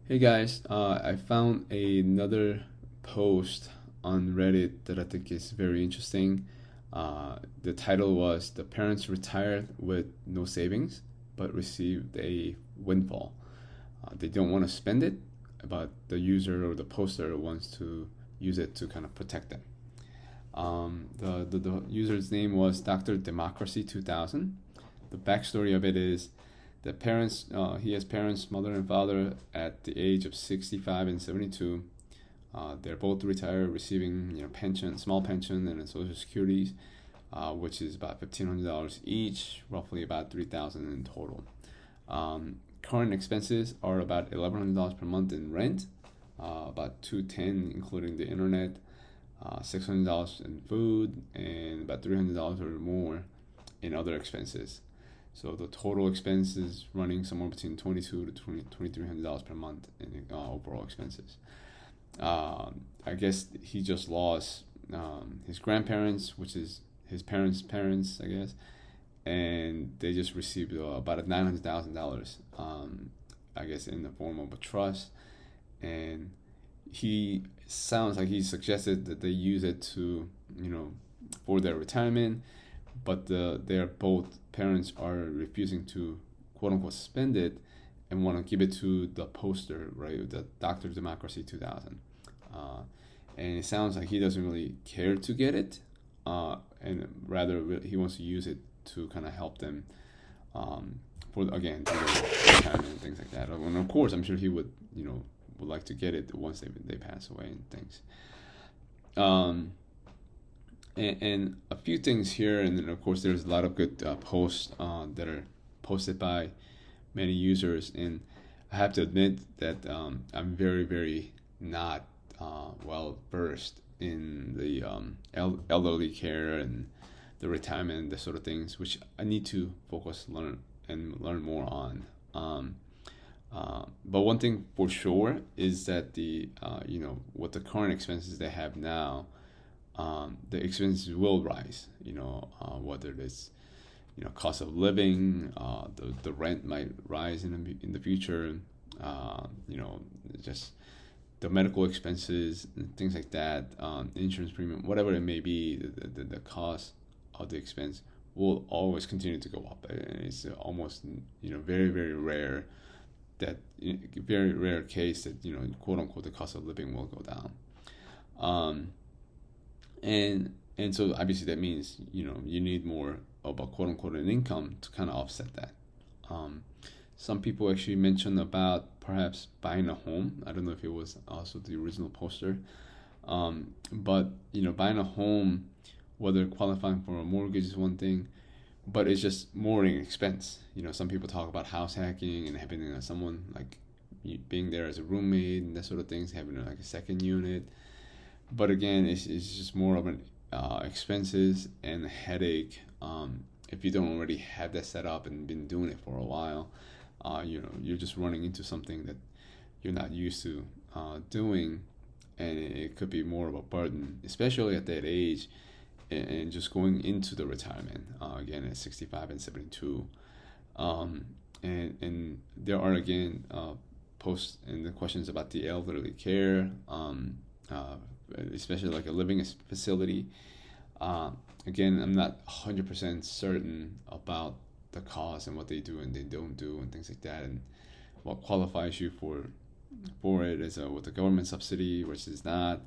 Hey guys, I found another post on Reddit that I think is very interesting. The title was "The Parents Retired with No Savings but Received a Windfall." They don't want to spend it, but the user or the poster wants to use it to kind of protect them. The user's name was Dr. Democracy 2000. The backstory of it is the parents, he has parents, mother and father, at the age of 65 and 72. They're both retired, receiving pension, small pension, and a social securities, which is about $1,500 each, roughly about $3,000 in total. Current expenses are about $1,100 per month in rent, about $210 including the internet, $600 in food, and about $300 or more in other expenses. So the total expense is running somewhere between $2,200 to $2,300 per month in overall expenses. I guess he just lost his grandparents, which is his parents' parents, I guess, and they just received about $900,000, I guess, in the form of a trust. And he sounds like he suggested that they use it to, for their retirement, but their both parents are refusing to quote unquote spend it and want to give it to the poster, right? The Dr. Democracy 2000. And it sounds like he doesn't really care to get it, and rather he wants to use it to kind of help them, for again, to their retirement and things like that. And of course, I'm sure he would like to get it once they pass away and things. And a few things here, and then of course there's a lot of good posts that are posted by many users, and I have to admit that I'm very, very not well versed in the elderly care and the retirement, the sort of things which I need to learn more on. But one thing for sure is that what the current expenses they have now, the expenses will rise. Whether it's cost of living, the rent might rise in the future. Just the medical expenses and things like that, insurance premium, whatever it may be, the cost of the expense will always continue to go up. And it's almost very, very rare that very rare case that quote unquote the cost of living will go down. And so obviously that means you need more of a quote unquote an income to kind of offset that. Some people actually mentioned about perhaps buying a home. I don't know if it was also the original poster, but buying a home, whether qualifying for a mortgage is one thing, but it's just more an expense. Some people talk about house hacking and having someone like being there as a roommate and that sort of things, having like a second unit. But again, it's just more of an expenses and a headache. If you don't already have that set up and been doing it for a while, you're just running into something that you're not used to doing, and it could be more of a burden, especially at that age, and just going into the retirement again at 65 and 72. And there are again posts and the questions about the elderly care, especially like a living facility. Again, I'm not 100% certain about the cost and what they do and they don't do and things like that, and what qualifies you for it as with the government subsidy versus not,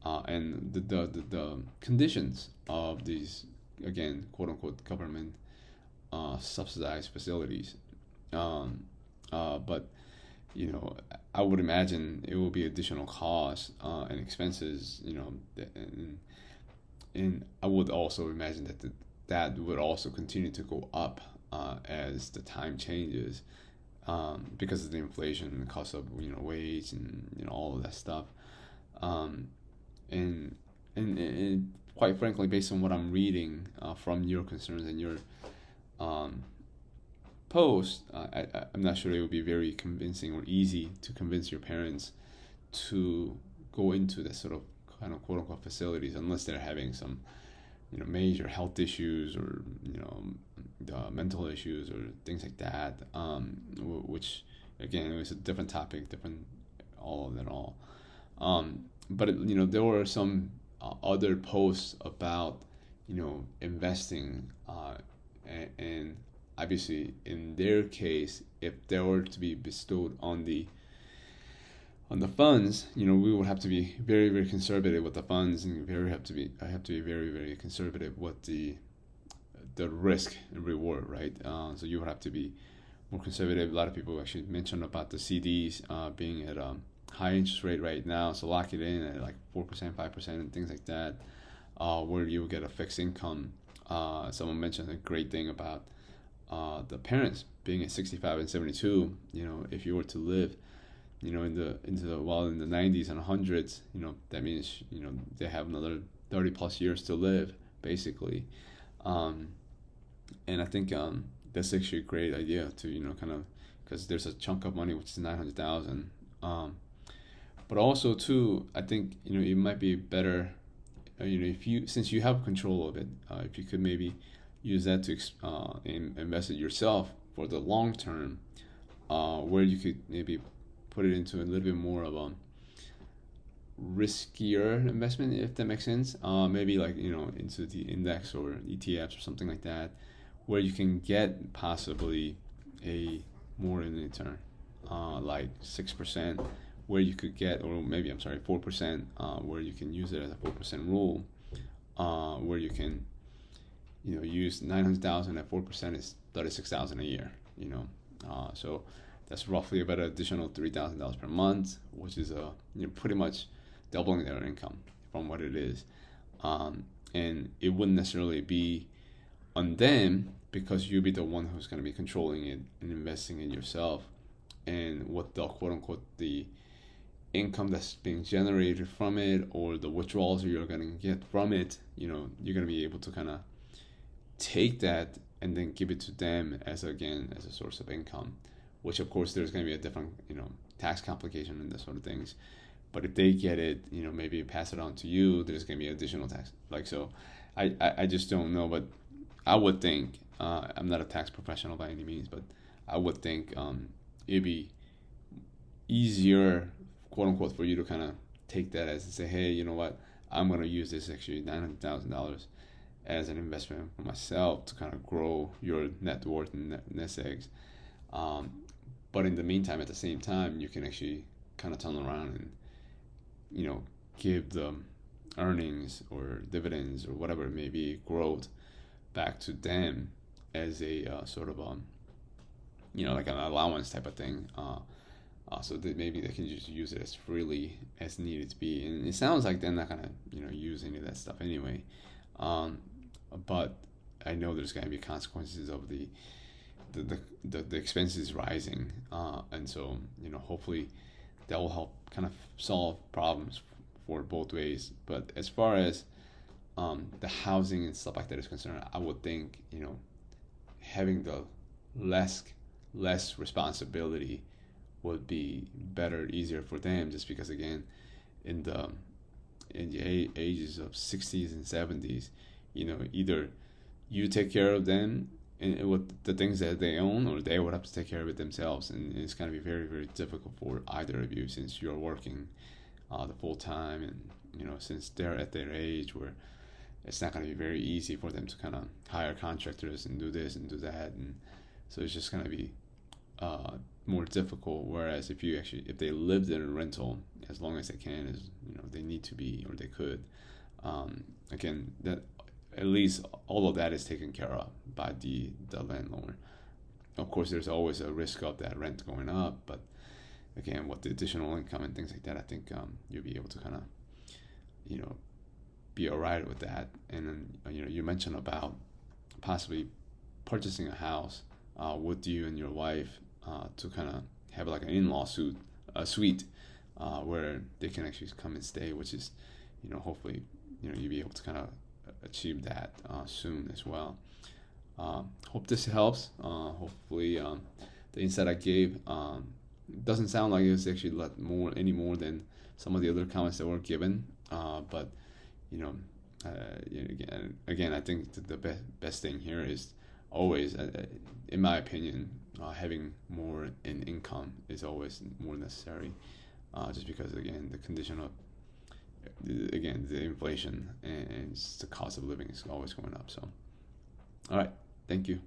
and the conditions of these, again, quote unquote government subsidized facilities. But I would imagine it will be additional costs and expenses. And I would also imagine that would also continue to go up as the time changes, because of the inflation and the cost of wage and all of that stuff. And quite frankly, based on what I'm reading from your concerns and your post, I'm not sure it would be very convincing or easy to convince your parents to go into that sort of kind of quote unquote facilities unless they're having some major health issues or mental issues or things like that, which again, it was a different topic, different all of it all. But there were some other posts about investing, and obviously in their case, if they were to be bestowed on the funds, we would have to be very, very conservative with the funds, and I have to be very, very conservative with the risk and reward, right? So you would have to be more conservative. A lot of people actually mentioned about the CDs being at a high interest rate right now, so lock it in at like 4%, 5%, and things like that, where you get a fixed income. Someone mentioned a great thing about the parents being at 65 and 72. If you were to live in the 90s and 100s, that means they have another 30 plus years to live, basically. And I think that's actually a great idea to kind of, because there's a chunk of money which is 900,000. But also too, I think it might be better, if you, since you have control of it, if you could maybe use that to invest it yourself for the long term, where you could maybe put it into a little bit more of a riskier investment, if that makes sense. Maybe like into the index or ETFs or something like that, where you can get possibly a more in return, like 6%, where you could get, or maybe 4%, where you can use it as a 4% rule, where you can use 900,000 at 4% is 36,000 a year. So that's roughly about an additional $3,000 per month, which is pretty much doubling their income from what it is. And it wouldn't necessarily be on them, because you'll be the one who's going to be controlling it and investing in yourself. And what the quote unquote the income that's being generated from it, or the withdrawals you're going to get from it, you're going to be able to kind of take that and then give it to them as a source of income, which of course there's going to be a different tax complication and that sort of things. But if they get it, maybe pass it on to you, there's going to be additional tax. So I just don't know, but I would think, I'm not a tax professional by any means, but I would think it'd be easier, quote unquote, for you to kind of take that as and say, hey, you know what, I'm going to use this actually $900,000 as an investment for myself to kind of grow your net worth and nest eggs. But in the meantime, at the same time, you can actually kind of turn around and give the earnings or dividends or whatever it may be, growth, back to them as a sort of like an allowance type of thing, so that maybe they can just use it as freely as needed to be. And it sounds like they're not gonna use any of that stuff anyway, but I know there's gonna be consequences of the expenses rising, and so hopefully that will help kind of solve problems for both ways. But as far as the housing and stuff like that is concerned, I would think having the less responsibility would be better, easier for them, just because again, in the ages of 60s and 70s, either you take care of them and with the things that they own, or they would have to take care of it themselves, and it's going to be very, very difficult for either of you, since you're working the full time, and since they're at their age where it's not going to be very easy for them to kind of hire contractors and do this and do that, and so it's just going to be more difficult. Whereas if they lived in a rental as long as they can, as they need to be, or they could, again, that at least all of that is taken care of by the landlord. Of course, there's always a risk of that rent going up, but again, with the additional income and things like that, I think you'll be able to kind of be all right with that. And then you mentioned about possibly purchasing a house with you and your wife, to kind of have like an in-law suite where they can actually come and stay, which is hopefully you'll be able to kind of achieve that soon as well. Hope this helps. Hopefully the insight I gave doesn't sound like it was actually any more than some of the other comments that were given, but again, I think the best thing here is always, in my opinion, having more in income is always more necessary, just because again the condition of the inflation and the cost of living is always going up. So, all right, thank you.